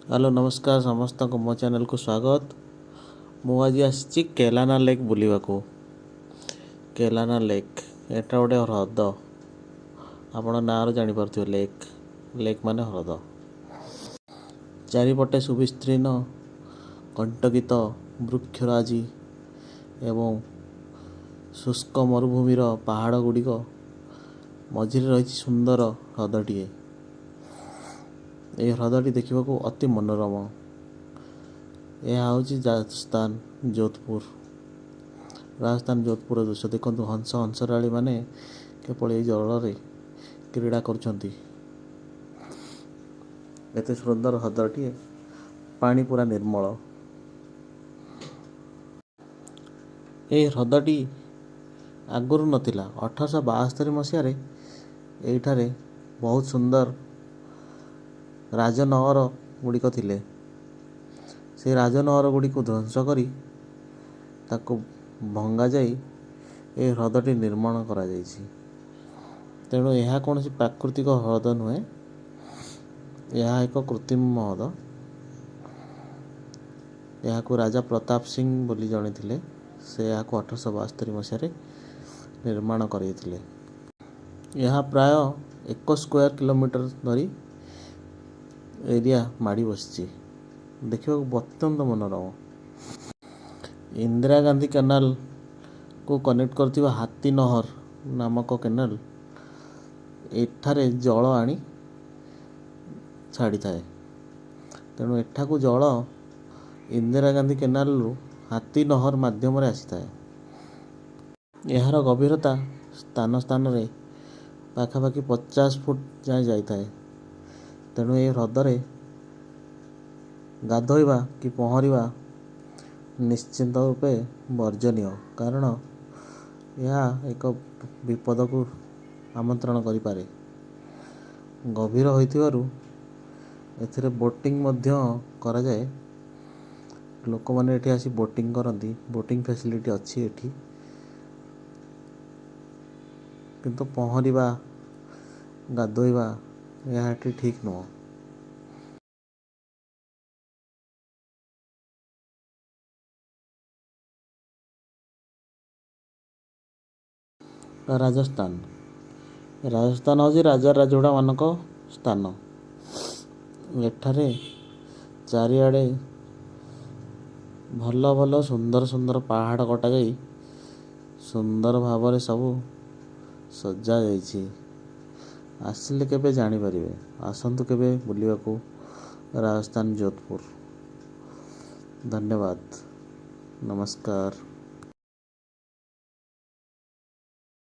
Hello नमस्कार समस्त को मो चैनल को स्वागत। मु आज आसी केलाना लेक बुलवा को। केलाना लेक एटा गोटे ह्रद आपण ना जापर लेक लेक माने ह्रद चारिपटे सुविस्तीर्ण कंटकित वृक्षराजी एवं शुष्क मरुभूमिर पहाड़ गुड़िक मझिरे रही सुंदर ह्रदटीए। यह ह्रदटी देखा अति मनोरम। यह हूँ राजस्थान जोधपुर दृश्य देखो हंस हंसराड़ी माने केवल ये जल क्रीड़ा कर सुंदर ह्रदटीए। पानी पूरा निर्मल। यह ह्रदटी आगुरी नथिला 1872 मसीह एठारे बहुत सुंदर राजनगर गुड़िक थिले। से राजनगर गुड़ी को ध्वंस करी ताको भंगा जाई ए ह्रदटी निर्माण करा जायछि। तेणु यह कौन प्राकृतिक ह्रद नुहे, यह एक कृत्रिम ह्रद। यह को राजा प्रताप सिंह बोली जणे थिले। से यह को 1872 मसीह निर्माण करैथिले। यह प्राय 1 स्क्वायर किलोमीटर धरी एरिया माड़ी बसची। देखा अत्यंत मनोरम। इंदिरा गांधी कैनाल को कनेक्ट करथिबा हाथी नहर नामक कैनाल एठारे जल आनी छाड़ी थाए। तेणु एठा को जल इंदिरा गांधी कैनाल रु हाथी नहर माध्यम रे आसी थाए। यार गभीरता स्थान स्थान रे पाखापाखि 50 फुट जाए जाई थाए। तेणु ये ह्रदरे गाधोइबा कि पहरिबा निश्चिंत रूपे वर्जनीय, कारण यह एक विपद को आमंत्रण करिपारे। गभीर होइथिबारु एथिरे बोटिंग मध्य करा जाए। लोक माने एठी आसी बोटिंग करती। बोटिंग फैसिलिटी अच्छी एठी, किंतु पहरिबा गाधोइबा यह एठी ठीक नुह। राजस्थान राजस्थान हूँ राजा राजोड़ा मानक स्थान। एठारे चारिआडे भल भल सुंदर सुंदर पहाड़ कटा जाई सुंदर भाव सबू सजा जाइछि। आसिले केबे जानी परिबे। आसंतु केबे बुलिबा को राजस्थान जोधपुर। धन्यवाद। नमस्कार।